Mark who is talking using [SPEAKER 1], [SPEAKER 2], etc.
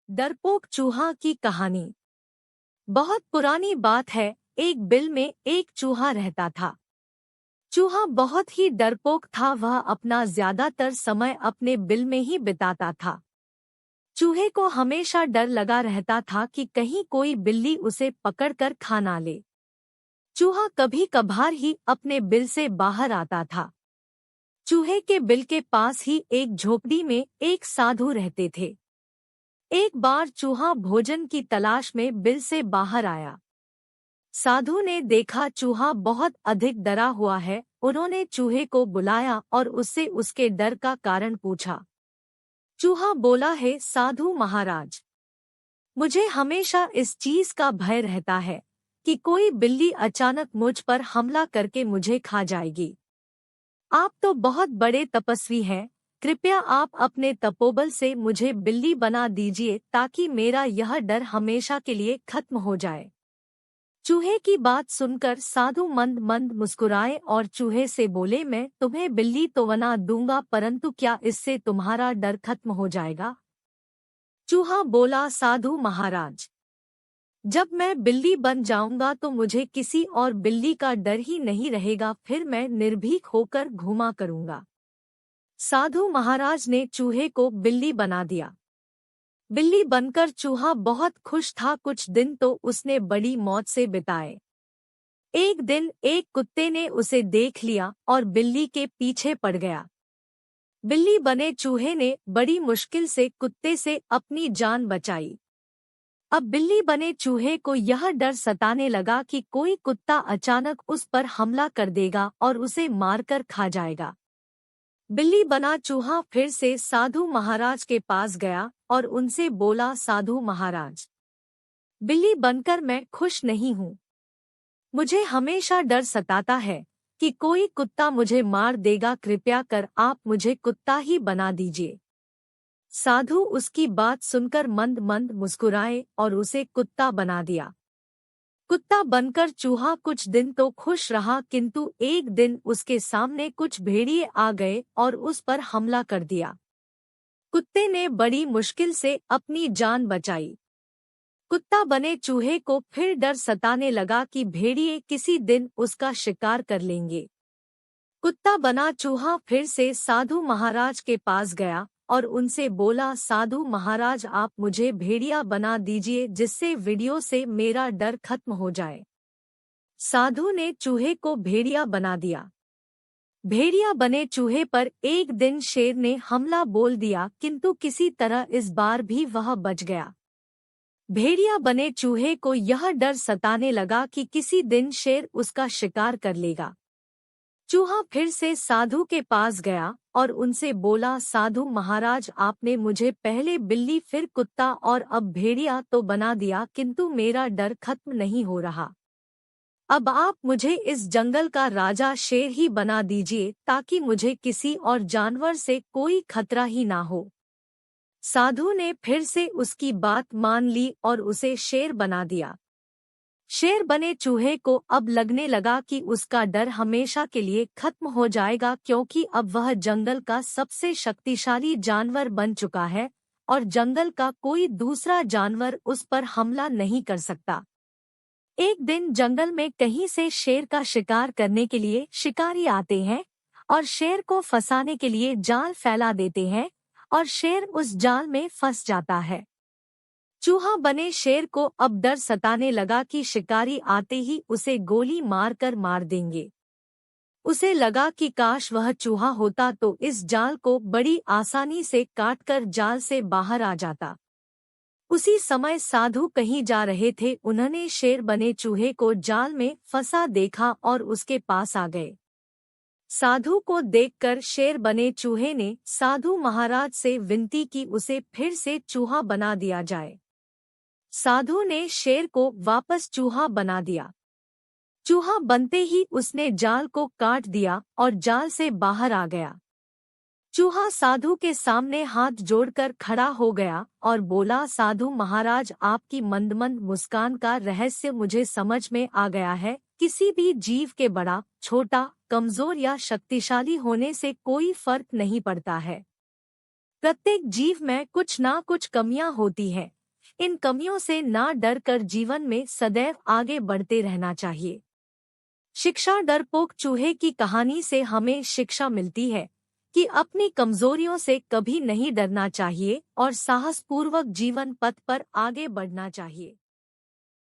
[SPEAKER 1] डरपोक चूहा की कहानी। बहुत पुरानी बात है। एक बिल में एक चूहा रहता था। चूहा बहुत ही डरपोक था। वह अपना ज्यादातर समय अपने बिल में ही बिताता था। चूहे को हमेशा डर लगा रहता था कि कहीं कोई बिल्ली उसे पकड़कर खा ना ले। चूहा कभी कभार ही अपने बिल से बाहर आता था। चूहे के बिल के पास ही एक झोपड़ी में एक साधु रहते थे। एक बार चूहा भोजन की तलाश में बिल से बाहर आया। साधु ने देखा चूहा बहुत अधिक डरा हुआ है। उन्होंने चूहे को बुलाया और उससे उसके डर का कारण पूछा। चूहा बोला, है साधु महाराज, मुझे हमेशा इस चीज का भय रहता है कि कोई बिल्ली अचानक मुझ पर हमला करके मुझे खा जाएगी। आप तो बहुत बड़े तपस्वी हैं, कृपया आप अपने तपोबल से मुझे बिल्ली बना दीजिए ताकि मेरा यह डर हमेशा के लिए खत्म हो जाए। चूहे की बात सुनकर साधु मंद मंद मुस्कुराए और चूहे से बोले, मैं तुम्हें बिल्ली तो बना दूंगा, परंतु क्या इससे तुम्हारा डर खत्म हो जाएगा? चूहा बोला, साधु महाराज, जब मैं बिल्ली बन जाऊंगा तो मुझे किसी और बिल्ली का डर ही नहीं रहेगा। फिर मैं निर्भीक होकर घूमा करूंगा। साधु महाराज ने चूहे को बिल्ली बना दिया। बिल्ली बनकर चूहा बहुत खुश था। कुछ दिन तो उसने बड़ी मौज से बिताए। एक दिन एक कुत्ते ने उसे देख लिया और बिल्ली के पीछे पड़ गया। बिल्ली बने चूहे ने बड़ी मुश्किल से कुत्ते से अपनी जान बचाई। अब बिल्ली बने चूहे को यह डर सताने लगा कि कोई कुत्ता अचानक उस पर हमला कर देगा और उसे मारकर खा जाएगा। बिल्ली बना चूहा फिर से साधु महाराज के पास गया और उनसे बोला, साधु महाराज, बिल्ली बनकर मैं खुश नहीं हूँ। मुझे हमेशा डर सताता है कि कोई कुत्ता मुझे मार देगा। कृपया कर आप मुझे कुत्ता ही बना दीजिए। साधु उसकी बात सुनकर मंद मंद मुस्कुराए और उसे कुत्ता बना दिया। कुत्ता बनकर चूहा कुछ दिन तो खुश रहा, किंतु एक दिन उसके सामने कुछ भेड़िए आ गए और उस पर हमला कर दिया। कुत्ते ने बड़ी मुश्किल से अपनी जान बचाई। कुत्ता बने चूहे को फिर डर सताने लगा कि भेड़िए किसी दिन उसका शिकार कर लेंगे। कुत्ता बना चूहा फिर से साधु महाराज के पास गया और उनसे बोला, साधु महाराज, आप मुझे भेड़िया बना दीजिए जिससे वीडियो से मेरा डर खत्म हो जाए। साधु ने चूहे को भेड़िया बना दिया। भेड़िया बने चूहे पर एक दिन शेर ने हमला बोल दिया, किंतु किसी तरह इस बार भी वह बच गया। भेड़िया बने चूहे को यह डर सताने लगा कि किसी दिन शेर उसका शिकार कर लेगा। चूहा फिर से साधु के पास गया और उनसे बोला, साधु महाराज, आपने मुझे पहले बिल्ली फिर कुत्ता और अब भेड़िया तो बना दिया, किंतु मेरा डर खत्म नहीं हो रहा। अब आप मुझे इस जंगल का राजा शेर ही बना दीजिए ताकि मुझे किसी और जानवर से कोई खतरा ही ना हो। साधु ने फिर से उसकी बात मान ली और उसे शेर बना दिया। शेर बने चूहे को अब लगने लगा कि उसका डर हमेशा के लिए खत्म हो जाएगा, क्योंकि अब वह जंगल का सबसे शक्तिशाली जानवर बन चुका है और जंगल का कोई दूसरा जानवर उस पर हमला नहीं कर सकता। एक दिन जंगल में कहीं से शेर का शिकार करने के लिए शिकारी आते हैं और शेर को फंसाने के लिए जाल फैला देते हैं और शेर उस जाल में फंस जाता है। चूहा बने शेर को अब डर सताने लगा कि शिकारी आते ही उसे गोली मारकर मार देंगे। उसे लगा कि काश वह चूहा होता तो इस जाल को बड़ी आसानी से काटकर जाल से बाहर आ जाता। उसी समय साधु कहीं जा रहे थे। उन्होंने शेर बने चूहे को जाल में फंसा देखा और उसके पास आ गए। साधु को देखकर शेर बने चूहे ने साधु महाराज से विनती की उसे फिर से चूहा बना दिया जाए। साधु ने शेर को वापस चूहा बना दिया। चूहा बनते ही उसने जाल को काट दिया और जाल से बाहर आ गया। चूहा साधु के सामने हाथ जोड़कर खड़ा हो गया और बोला, साधु महाराज, आपकी मंदमंद मुस्कान का रहस्य मुझे समझ में आ गया है। किसी भी जीव के बड़ा, छोटा, कमजोर या शक्तिशाली होने से कोई फर्क नहीं पड़ता है। प्रत्येक जीव में कुछ ना कुछ कमियां होती हैं। इन कमियों से ना डर कर जीवन में सदैव आगे बढ़ते रहना चाहिए। शिक्षा डरपोक चूहे की कहानी से हमें शिक्षा मिलती है कि अपनी कमजोरियों से कभी नहीं डरना चाहिए और साहसपूर्वक जीवन पथ पर आगे बढ़ना चाहिए।